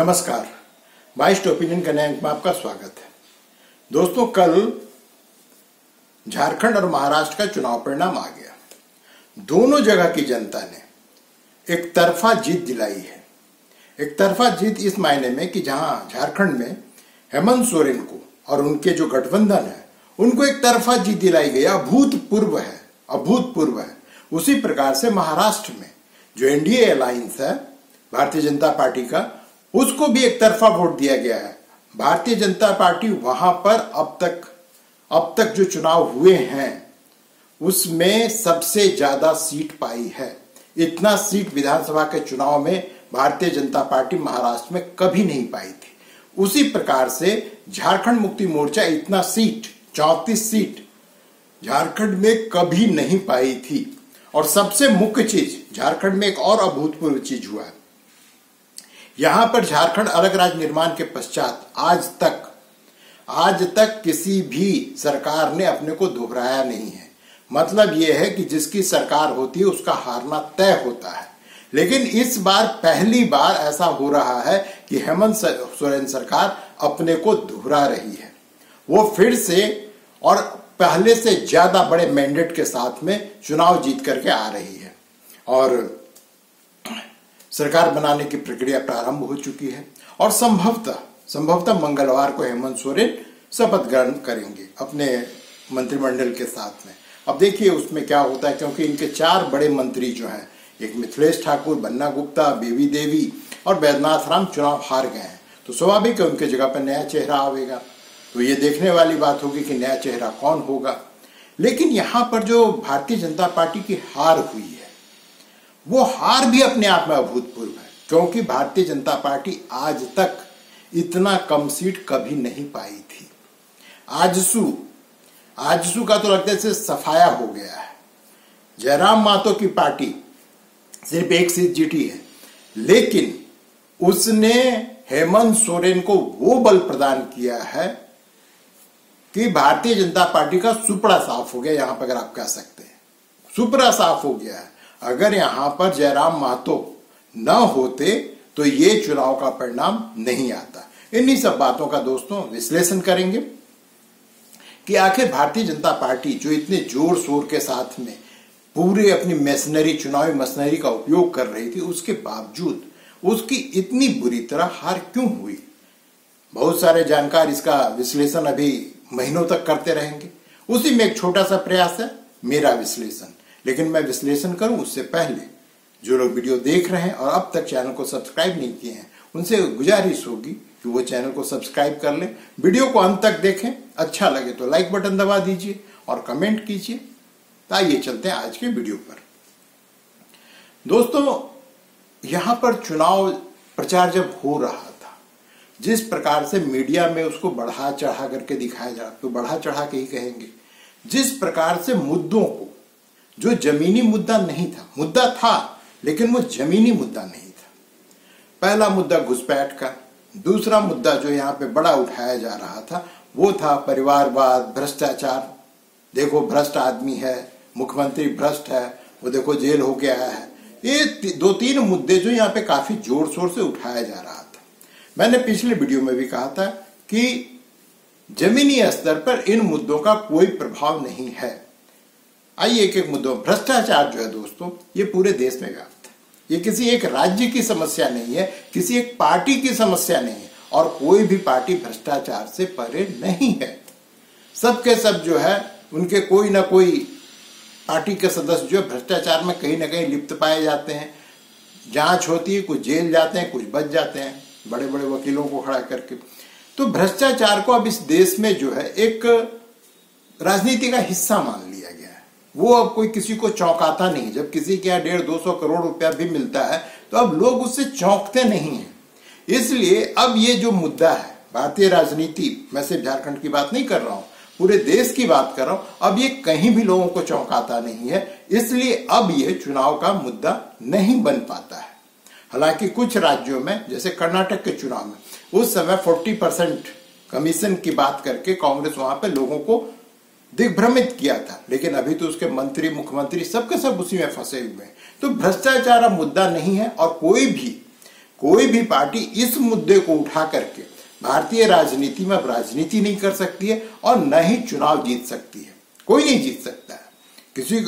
नमस्कार, बाइस्ट ओपिनियन के नए अंक में आपका स्वागत है। दोस्तों, कल झारखंड और महाराष्ट्र का चुनाव परिणाम आ गया। दोनों जगह की जनता ने एक तरफा जीत दिलाई है। एक तरफा जीत इस मायने में कि जहां झारखंड में हेमंत सोरेन को और उनके जो गठबंधन है उनको एक तरफा जीत दिलाई गई, अभूतपूर्व है। उसी प्रकार से महाराष्ट्र में जो एनडीए अलायंस है भारतीय जनता पार्टी का, उसको भी एक तरफा वोट दिया गया है। भारतीय जनता पार्टी वहां पर अब तक जो चुनाव हुए हैं उसमें सबसे ज्यादा सीट पाई है। इतना सीट विधानसभा के चुनाव में भारतीय जनता पार्टी महाराष्ट्र में कभी नहीं पाई थी। उसी प्रकार से झारखंड मुक्ति मोर्चा इतना सीट 34 सीट झारखंड में कभी नहीं पाई थी। और सबसे मुख्य चीज, झारखंड में एक और अभूतपूर्व चीज हुआ है। यहां पर झारखंड अलग राज्य निर्माण के पश्चात आज तक किसी भी सरकार ने अपने को दोहराया नहीं है। मतलब यह है कि जिसकी सरकार होती है उसका हारना तय होता है। लेकिन इस बार पहली बार ऐसा हो रहा है कि हेमंत सोरेन सरकार अपने को दोहरा रही है। वो फिर से और पहले से ज्यादा बड़े मैंडेट के साथ में चुनाव जीत करके आ रही है और सरकार बनाने की प्रक्रिया प्रारंभ हो चुकी है। और संभवतः मंगलवार को हेमंत सोरेन शपथ ग्रहण करेंगे अपने मंत्रिमंडल के साथ में। अब देखिए उसमें क्या होता है, क्योंकि इनके 4 बड़े मंत्री जो हैं, एक मिथिलेश ठाकुर, बन्ना गुप्ता, बेबी देवी और बैद्यनाथ राम चुनाव हार गए हैं। तो स्वाभाविक है उनके जगह पर नया चेहरा आवेगा। तो ये देखने वाली बात होगी कि नया चेहरा कौन होगा। लेकिन यहां पर जो भारतीय जनता पार्टी की हार हुई है, वो हार भी अपने आप में अभूतपूर्व है, क्योंकि भारतीय जनता पार्टी आज तक इतना कम सीट कभी नहीं पाई थी। आजसू का तो लगता है सफाया हो गया है। जयराम मातो की पार्टी सिर्फ 1 सीट जीती है, लेकिन उसने हेमंत सोरेन को वो बल प्रदान किया है कि भारतीय जनता पार्टी का सुपड़ा साफ हो गया। यहां पर अगर आप कह सकते हैं सुपड़ा साफ हो गया है। अगर यहां पर जयराम महतो न होते तो ये चुनाव का परिणाम नहीं आता। इन्हीं सब बातों का दोस्तों विश्लेषण करेंगे कि आखिर भारतीय जनता पार्टी जो इतने जोर शोर के साथ में पूरे अपनी चुनावी मशीनरी का उपयोग कर रही थी, उसके बावजूद उसकी इतनी बुरी तरह हार क्यों हुई। बहुत सारे जानकार इसका विश्लेषण अभी महीनों तक करते रहेंगे। उसी में एक छोटा सा प्रयास है मेरा विश्लेषण। लेकिन मैं विश्लेषण करूं उससे पहले जो लोग वीडियो देख रहे हैं और अब तक चैनल को सब्सक्राइब नहीं किए हैं, उनसे गुजारिश होगी कि वो चैनल को सब्सक्राइब कर लें, वीडियो को अंत तक देखें, अच्छा लगे तो लाइक बटन दबा दीजिए और कमेंट कीजिए। तो आइए चलते हैं आज के वीडियो पर। दोस्तों, यहां पर चुनाव प्रचार जब हो रहा था, जिस प्रकार से मीडिया में उसको बढ़ा चढ़ा करके दिखाया जा, तो बढ़ा चढ़ा के ही कहेंगे, जिस प्रकार से मुद्दों को, जो जमीनी मुद्दा नहीं था, मुद्दा था लेकिन वो जमीनी मुद्दा नहीं था। पहला मुद्दा घुसपैठ का, दूसरा मुद्दा जो यहाँ पे बड़ा उठाया जा रहा था वो था परिवारवाद, भ्रष्टाचार। देखो भ्रष्ट आदमी है, मुख्यमंत्री भ्रष्ट है, वो देखो जेल होके आया है। ये 2-3 मुद्दे जो यहाँ पे काफी जोर शोर से उठाया जा रहा था। मैंने पिछले वीडियो में भी कहा था कि जमीनी स्तर पर इन मुद्दों का कोई प्रभाव नहीं है। आइए एक एक मुद्दों। भ्रष्टाचार जो है दोस्तों, ये पूरे देश में व्याप्त है। ये किसी एक राज्य की समस्या नहीं है, किसी एक पार्टी की समस्या नहीं है, और कोई भी पार्टी भ्रष्टाचार से परे नहीं है। सबके सब जो है उनके कोई ना कोई पार्टी के सदस्य जो है भ्रष्टाचार में कहीं ना कहीं लिप्त पाए जाते हैं। जांच होती है, कुछ जेल जाते हैं, कुछ बच जाते हैं बड़े बड़े वकीलों को खड़ा करके। तो भ्रष्टाचार को अब इस देश में जो है एक राजनीति का हिस्सा मान लिया गया है। वो अब कोई किसी को चौंकाता नहीं। जब किसी के यहाँ 150-200 करोड़ रुपया भी मिलता है तो अब लोग उससे चौंकते नहीं हैं। इसलिए अब ये जो मुद्दा है, भारतीय राजनीति, मैं सिर्फ झारखंड की बात नहीं कर रहा हूं, पूरे देश की बात कर रहा हूं, अब ये कहीं भी लोगों को चौंकाता नहीं है। इसलिए अब ये चुनाव का मुद्दा नहीं बन पाता है। हालांकि कुछ राज्यों में, जैसे कर्नाटक के चुनाव में, उस समय 40% कमीशन की बात करके कांग्रेस वहां पे लोगों को दिग्भ्रमित किया था। लेकिन अभी तो उसके मंत्री, मुख्यमंत्री सबके सब उसी में फंसे हुए हैं। तो भ्रष्टाचार अब मुद्दा नहीं है, और कोई भी पार्टी इस मुद्दे को उठा करके भारतीय राजनीति में अब राजनीति नहीं कर सकती है और न ही चुनाव जीत सकती है। कोई नहीं जीत सकता है।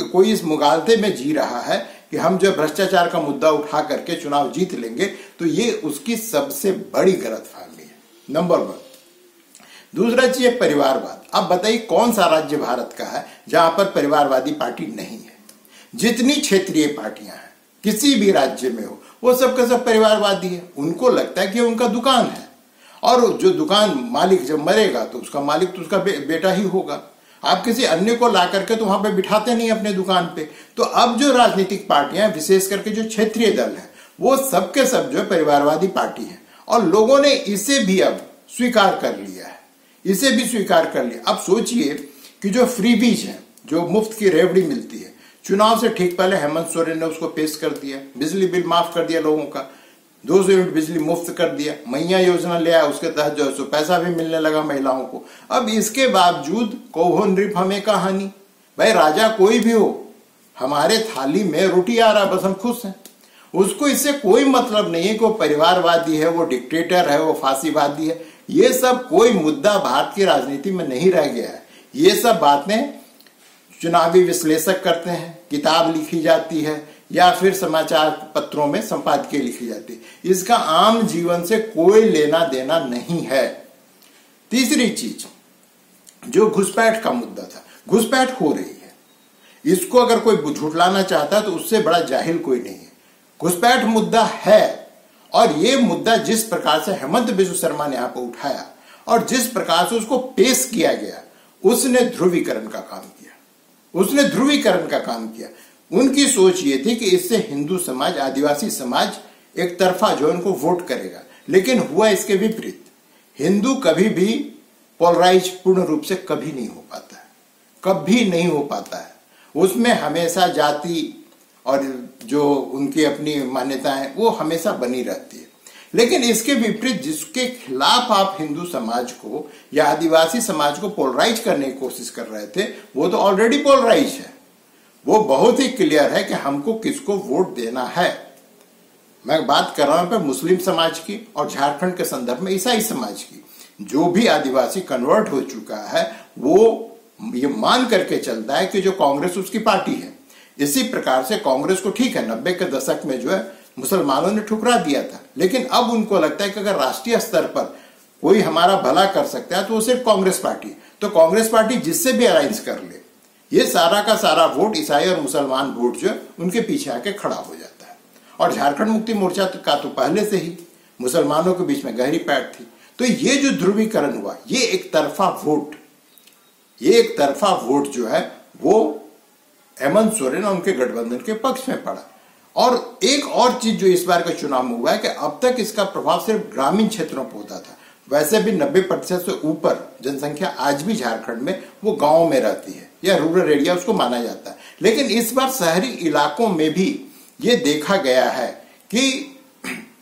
कोई इस मुगालते में जी रहा है कि हम जो भ्रष्टाचार का मुद्दा उठा करके चुनाव जीत लेंगे, तो ये उसकी सबसे बड़ी गलतफहमी है, नंबर 1। दूसरा चीज है परिवारवाद। अब बताइए कौन सा राज्य भारत का है जहां पर परिवारवादी पार्टी नहीं है? जितनी क्षेत्रीय पार्टियां हैं किसी भी राज्य में हो, वो सब का सब परिवारवादी है। उनको लगता है कि उनका दुकान है और जो दुकान मालिक जब मरेगा तो उसका मालिक तो उसका बेटा ही होगा। आप किसी अन्य को ला करके तो वहां पे बिठाते नहीं अपने दुकान पे। तो अब जो राजनीतिक पार्टियां, विशेष करके जो क्षेत्रीय दल है, वो सबके सब जो परिवारवादी पार्टी है और लोगों ने इसे भी अब स्वीकार कर लिया है, इसे भी स्वीकार कर लिया। अब सोचिए कि जो फ्रीबीज है, जो मुफ्त की रेवड़ी मिलती है, चुनाव से ठीक पहले हेमंत सोरेन ने उसको पेश कर दिया, बिजली बिल माफ कर दिया लोगों का, 200 यूनिट बिजली मुफ्त कर दिया, मैया योजना ले आया, उसके तहत जो है पैसा भी मिलने लगा महिलाओं को। अब इसके बावजूद कहो नृप हमें कहानी, भाई राजा कोई भी हो, हमारे थाली में रोटी आ रहा, बस हम खुश हैं। उसको इससे कोई मतलब नहीं है कि वो परिवारवादी है, वो डिक्टेटर है, वो फांसीवादी है। ये सब कोई मुद्दा भारत की राजनीति में नहीं रह गया है। ये सब बातें चुनावी विश्लेषक करते हैं, किताब लिखी जाती है या फिर समाचार पत्रों में संपादकीय लिखी जाती है। इसका आम जीवन से कोई लेना देना नहीं है। तीसरी चीज, जो घुसपैठ का मुद्दा था, घुसपैठ हो रही है, इसको अगर कोई झुठलाना चाहता है तो उससे बड़ा जाहिल कोई नहीं है। घुसपैठ मुद्दा है और ये मुद्दा जिस प्रकार से हेमंत बिस्व शर्मा ने यहां पर उठाया और जिस प्रकार से उसको पेश किया गया, उसने ध्रुवीकरण का काम किया, उसने ध्रुवीकरण का काम किया। उनकी सोच ये थी कि इससे हिंदू समाज, आदिवासी समाज एक तरफा जो उनको वोट करेगा, लेकिन हुआ इसके विपरीत। हिंदू कभी भी पोलराइज पूर्ण रूप से कभी नहीं हो पाता है, कभी नहीं हो पाता है। उसमें हमेशा जाति और जो उनकी अपनी मान्यताएं वो हमेशा बनी रहती है। लेकिन इसके विपरीत जिसके खिलाफ आप हिंदू समाज को या आदिवासी समाज को पोलराइज करने की कोशिश कर रहे थे, वो तो ऑलरेडी पोलराइज है। वो बहुत ही क्लियर है कि हमको किसको वोट देना है। मैं बात कर रहा हूं पर मुस्लिम समाज की और झारखंड के संदर्भ में ईसाई समाज की। जो भी आदिवासी कन्वर्ट हो चुका है वो ये मान करके चलता है कि जो कांग्रेस उसकी पार्टी है। इसी प्रकार से कांग्रेस को ठीक है 90 के दशक में जो है मुसलमानों ने ठुकरा दिया था, लेकिन अब उनको लगता है कि अगर राष्ट्रीय स्तर पर कोई हमारा भला कर सकता है तो वो सिर्फ कांग्रेस पार्टी। तो कांग्रेस पार्टी जिससे भी अलायंस कर ले, ये सारा का सारा वोट, ईसाई और मुसलमान वोट जो उनके पीछे आके खड़ा हो जाता है। और झारखंड मुक्ति मोर्चा का तो पहले से ही मुसलमानों के बीच में गहरी पैठ थी। तो ये जो ध्रुवीकरण हुआ, ये एक तरफा वोट जो है वो हेमंत सोरेन और उनके गठबंधन के पक्ष में पड़ा। और एक और चीज जो इस बार के चुनाव में हुआ है कि अब तक इसका प्रभाव सिर्फ ग्रामीण क्षेत्रों पर होता था। वैसे भी 90% से ऊपर जनसंख्या आज भी झारखंड में वो गांव में रहती है या रूरल एरिया उसको माना जाता है। लेकिन इस बार शहरी इलाकों में भी ये देखा गया है कि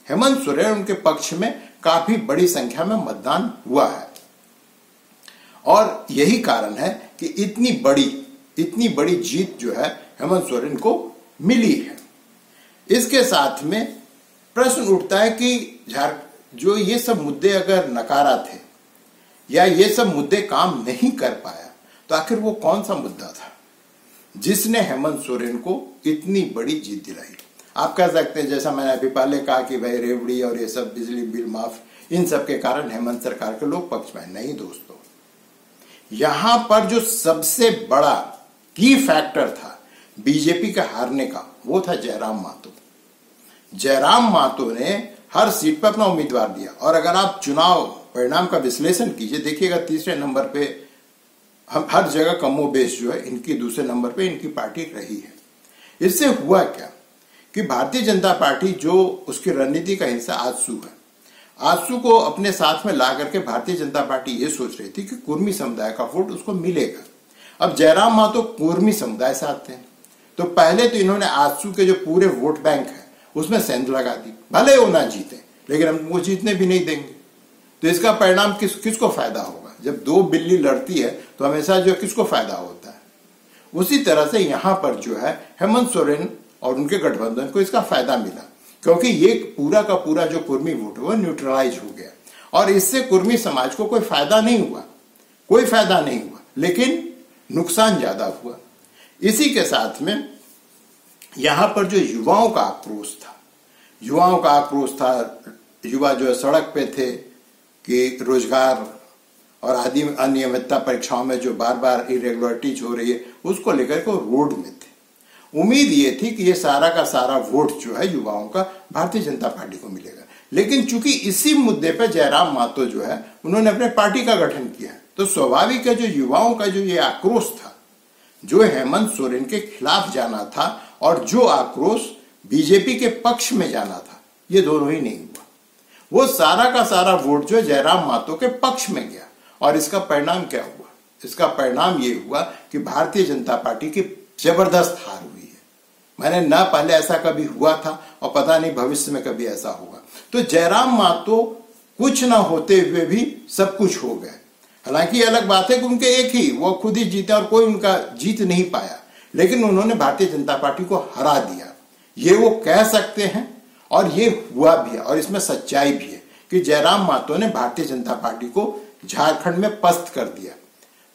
हेमंत सोरेन उनके पक्ष में काफी बड़ी संख्या में मतदान हुआ है। और यही कारण है कि इतनी बड़ी जीत जो है हेमंत सोरेन को मिली है। इसके साथ में प्रश्न उठता है कि जो ये सब मुद्दे अगर नकारा थे या ये सब मुद्दे काम नहीं कर पाया, तो आखिर वो कौन सा मुद्दा था जिसने हेमंत सोरेन को इतनी बड़ी जीत दिलाई? आप कह सकते हैं, जैसा मैंने अभी पहले कहा कि भाई रेवड़ी और ये सब बिजली बिल माफ, इन सब के कारण हेमंत सरकार के लोग पक्ष में। नहीं दोस्तों, यहां पर जो सबसे बड़ा की फैक्टर था बीजेपी के हारने का, वो था जयराम महतो। जयराम महतो ने हर सीट पर अपना उम्मीदवार दिया। और अगर आप चुनाव परिणाम का विश्लेषण कीजिए, देखिएगा तीसरे नंबर पे हम हर जगह कमोबेश जो है इनकी दूसरे नंबर पे इनकी पार्टी रही है। इससे हुआ क्या कि भारतीय जनता पार्टी जो उसकी रणनीति का हिस्सा आजसू है, आजसू को अपने साथ में ला करके भारतीय जनता पार्टी ये सोच रही थी कि कुर्मी समुदाय का वोट उसको मिलेगा। अब जयराम महतो कुर्मी समुदाय से आते हैं, तो पहले तो इन्होंने आजसू के जो पूरे वोट बैंक है उसमें सेंध लगा दी, भले वो ना जीते लेकिन हम वो जीतने भी नहीं देंगे। तो इसका परिणाम किसको फायदा होगा? जब दो बिल्ली लड़ती है तो हमेशा जो किसको फायदा होता है? उसी तरह से यहां पर जो है हेमंत सोरेन और उनके गठबंधन को इसका फायदा मिला। क्योंकि ये पूरा का पूरा जो कुर्मी वोट है वो न्यूट्रलाइज हो गया और इससे कुर्मी समाज को कोई फायदा नहीं हुआ, कोई फायदा नहीं हुआ, लेकिन नुकसान ज्यादा हुआ। इसी के साथ में यहां पर जो युवाओं का आक्रोश था, युवा जो है सड़क पे थे कि रोजगार और आदि अनियमितता परीक्षाओं में जो बार बार इरेगुलरिटीज हो रही है उसको लेकर के रोड में थे। उम्मीद ये थी कि ये सारा का सारा वोट जो है युवाओं का भारतीय जनता पार्टी को मिलेगा, लेकिन चूंकि इसी मुद्दे पर जयराम मातो जो है उन्होंने अपने पार्टी का गठन किया, तो स्वाभाविक है जो युवाओं का जो ये आक्रोश था, जो हेमंत सोरेन के खिलाफ जाना था और जो आक्रोश बीजेपी के पक्ष में जाना था, ये दोनों ही नहीं हुआ। वो सारा का सारा वोट जो जयराम मातो के पक्ष में गया और इसका परिणाम क्या हुआ? इसका परिणाम ये हुआ कि भारतीय जनता पार्टी की जबरदस्त हार हुई है। मैंने ना पहले ऐसा कभी हुआ था और पता नहीं भविष्य में कभी ऐसा होगा। तो जयराम मातो कुछ ना होते हुए भी सब कुछ हो गए। हालांकि अलग बात है कि उनके एक ही वो खुद ही जीते और कोई उनका जीत नहीं पाया, लेकिन उन्होंने भारतीय जनता पार्टी को हरा दिया, ये वो कह सकते हैं और ये हुआ भी है। और इसमें सच्चाई भी है कि जयराम मातो ने भारतीय जनता पार्टी को झारखंड में पस्त कर दिया।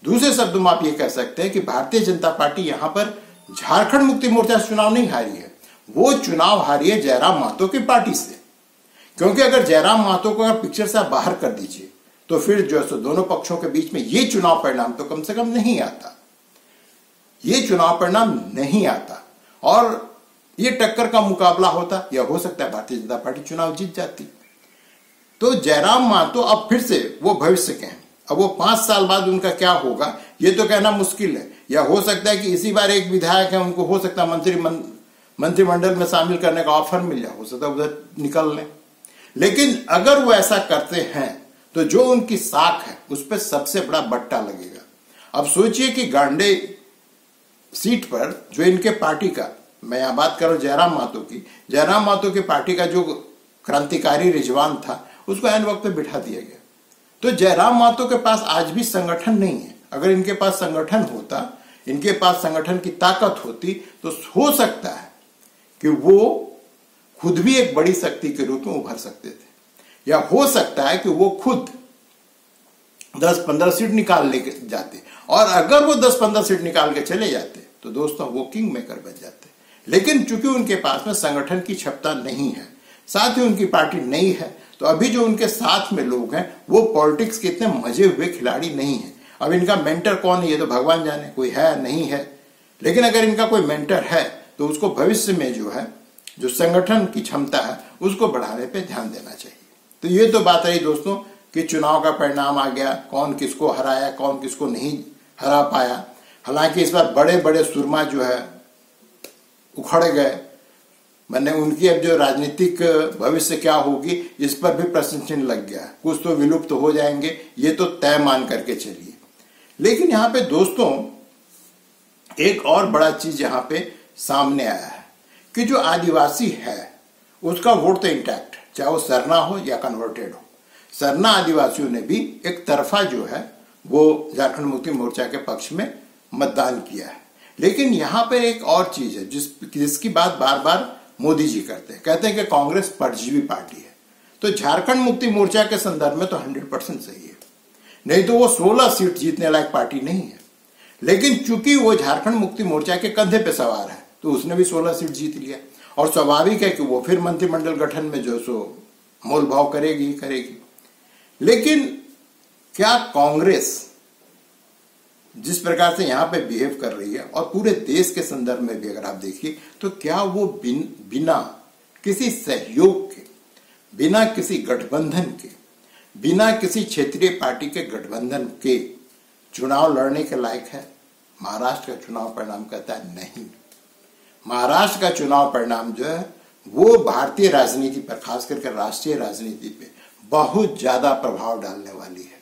दूसरे शब्दों में आप ये कह सकते हैं कि भारतीय जनता पार्टी यहां पर झारखंड मुक्ति मोर्चा से चुनाव नहीं हारी है, वो चुनाव हारी है जयराम मातो की पार्टी से। क्योंकि अगर जयराम मातो को अगर पिक्चर से आप बाहर कर दीजिए तो फिर जो है दोनों पक्षों के बीच में ये चुनाव परिणाम तो कम से कम नहीं आता, ये चुनाव परिणाम नहीं आता और ये टक्कर का मुकाबला होता, या हो सकता है भारतीय जनता पार्टी चुनाव जीत जाती। तो जयराम मातो अब फिर से वो भविष्य के हैं, अब वो 5 साल बाद उनका क्या होगा ये तो कहना मुश्किल है। या हो सकता है कि इसी बार एक विधायक है, उनको हो सकता है मंत्रिमंडल में शामिल करने का ऑफर मिल जाए, हो सकता है उधर निकल लें। लेकिन अगर वो ऐसा करते हैं तो जो उनकी साख है उस पर सबसे बड़ा बट्टा लगेगा। अब सोचिए कि गांडे सीट पर जो इनके पार्टी का, मैं यहां बात कर रहा हूं जयराम मातो की पार्टी का जो क्रांतिकारी रिजवान था उसको ऐन वक्त पे बिठा दिया गया। तो जयराम मातो के पास आज भी संगठन नहीं है। अगर इनके पास संगठन होता, इनके पास संगठन की ताकत होती, तो हो सकता है कि वो खुद भी एक बड़ी शक्ति के रूप में उभर सकते थे, या हो सकता है कि वो खुद 10-15 सीट निकाल लेके जाते, और अगर वो 10-15 सीट निकाल के चले जाते तो दोस्तों वो किंग मेकर बन जाते। लेकिन चूंकि उनके पास में संगठन की क्षमता नहीं है, साथ ही उनकी पार्टी नहीं है, तो अभी जो उनके साथ में लोग हैं वो पॉलिटिक्स के इतने मजे हुए खिलाड़ी नहीं है। अब इनका मेंटर कौन है ये तो भगवान जाने, कोई है नहीं है। लेकिन अगर इनका कोई मेंटर है तो उसको भविष्य में जो है जो संगठन की क्षमता है उसको बढ़ाने पे ध्यान देना चाहिए। तो ये तो बात रही दोस्तों कि चुनाव का परिणाम आ गया, कौन किसको हराया, कौन किसको नहीं हरा पाया। हालांकि इस बार बड़े बड़े सुरमा जो है उखड़ गए, मैंने उनकी अब जो राजनीतिक भविष्य क्या होगी इस पर भी प्रश्न चिन्ह लग गया। कुछ तो विलुप्त हो जाएंगे, ये तो तय मान करके चलिए। लेकिन यहाँ पे दोस्तों एक और बड़ा चीज यहाँ पे सामने आया है कि जो आदिवासी है उसका वोट तो इंटैक्ट है, चाहे वो सरना हो या कन्वर्टेड हो। सरना आदिवासियों ने भी एक तरफा जो है वो झारखंड मुक्ति मोर्चा के पक्ष में मतदान किया है। लेकिन यहाँ पे एक और चीज है जिसकी बात बार बार मोदी जी करते हैं, कहते हैं कि कांग्रेस परजीवी पार्टी है। तो झारखंड मुक्ति मोर्चा के संदर्भ में तो 100% सही है, नहीं तो वो 16 सीट जीतने लायक पार्टी नहीं है। लेकिन चूंकि वो झारखंड मुक्ति मोर्चा के कंधे पे सवार है तो उसने भी 16 सीट जीत लिया, और स्वाभाविक है कि वो फिर मंत्रिमंडल गठन में जो सो मोल भाव करेगी। लेकिन क्या कांग्रेस जिस प्रकार से यहां पे बिहेव कर रही है और पूरे देश के संदर्भ में भी अगर आप देखिए तो क्या वो बिना किसी सहयोग के, बिना किसी गठबंधन के, बिना किसी क्षेत्रीय पार्टी के गठबंधन के चुनाव लड़ने के लायक है? महाराष्ट्र का चुनाव परिणाम कहता है नहीं। महाराष्ट्र का चुनाव परिणाम जो है वो भारतीय राजनीति पर, खास करके राष्ट्रीय राजनीति पे बहुत ज्यादा प्रभाव डालने वाली है।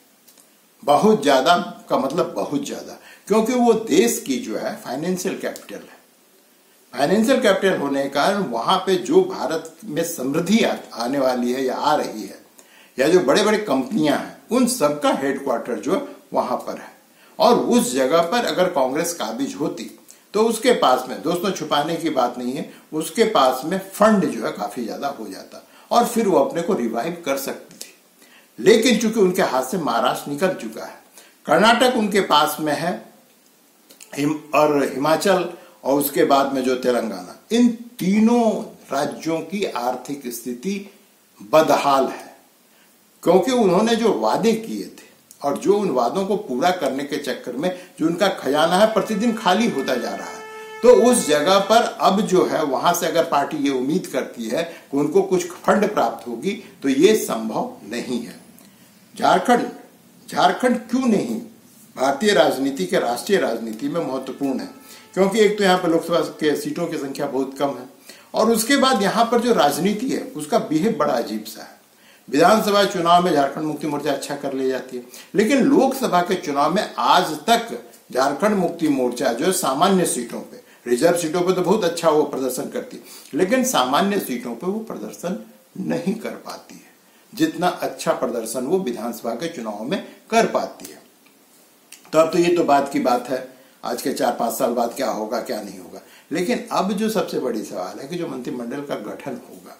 बहुत ज्यादा का मतलब बहुत ज्यादा, क्योंकि वो देश की जो है फाइनेंशियल कैपिटल है। फाइनेंशियल कैपिटल होने के कारण वहां पे जो भारत में समृद्धि आने वाली है या आ रही है, या जो बड़े बड़े कंपनियां हैं उन सबका हेडक्वार्टर जो वहां पर है। और उस जगह पर अगर कांग्रेस काबिज होती तो उसके पास में, दोस्तों छुपाने की बात नहीं है, उसके पास में फंड जो है काफी ज्यादा हो जाता और फिर वो अपने को रिवाइव कर सकती थी। लेकिन चूंकि उनके हाथ से महाराष्ट्र निकल चुका है, कर्नाटक उनके पास में है और हिमाचल और उसके बाद में जो तेलंगाना, इन तीनों राज्यों की आर्थिक स्थिति बदहाल है, क्योंकि उन्होंने जो वादे किए थे और जो उन वादों को पूरा करने के चक्कर में जो उनका खजाना है प्रतिदिन खाली होता जा रहा है। तो उस जगह पर अब जो है वहां से अगर पार्टी ये उम्मीद करती है कि उनको कुछ फंड प्राप्त होगी तो ये संभव नहीं है। झारखंड क्यों नहीं भारतीय राजनीति के राष्ट्रीय राजनीति में महत्वपूर्ण है, क्योंकि एक तो यहाँ पर लोकसभा के सीटों की संख्या बहुत कम है और उसके बाद यहाँ पर जो राजनीति है उसका बिहेव बड़ा अजीब सा है। विधानसभा चुनाव में झारखंड मुक्ति मोर्चा अच्छा कर ले जाती है, लेकिन लोकसभा के चुनाव में आज तक झारखंड मुक्ति मोर्चा जो सामान्य सीटों पे, रिजर्व सीटों पे तो बहुत अच्छा वो प्रदर्शन करती है, लेकिन सामान्य सीटों पे वो प्रदर्शन नहीं कर पाती है जितना अच्छा प्रदर्शन वो विधानसभा के चुनाव में कर पाती है। तो अब तो ये तो बात की बात है, आज के 4-5 साल बाद क्या होगा क्या नहीं होगा। लेकिन अब जो सबसे बड़ी सवाल है कि जो मंत्रिमंडल का गठन होगा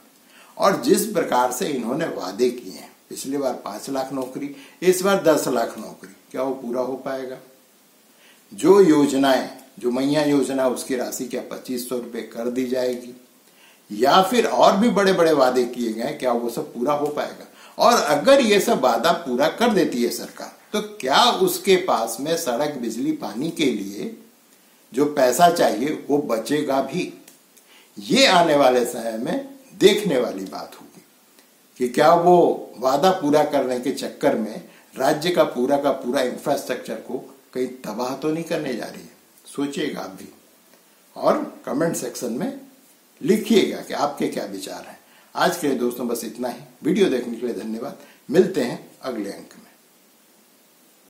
और जिस प्रकार से इन्होंने वादे किए हैं, पिछली बार 5 लाख नौकरी, इस बार 10 लाख नौकरी, क्या वो पूरा हो पाएगा? जो योजनाएं, जो मैया योजना, उसकी राशि क्या 2500 रुपये कर दी जाएगी, या फिर और भी बड़े बड़े वादे किए गए, क्या वो सब पूरा हो पाएगा? और अगर ये सब वादा पूरा कर देती है सरकार, तो क्या उसके पास में सड़क, बिजली, पानी के लिए जो पैसा चाहिए वो बचेगा भी? ये आने वाले समय में देखने वाली बात होगी कि क्या वो वादा पूरा करने के चक्कर में राज्य का पूरा इंफ्रास्ट्रक्चर को कहीं तबाह तो नहीं करने जा रही है। सोचिएगा आप भी और कमेंट सेक्शन में लिखिएगा कि आपके क्या विचार हैं। आज के लिए दोस्तों बस इतना ही। वीडियो देखने के लिए धन्यवाद। मिलते हैं अगले अंक में।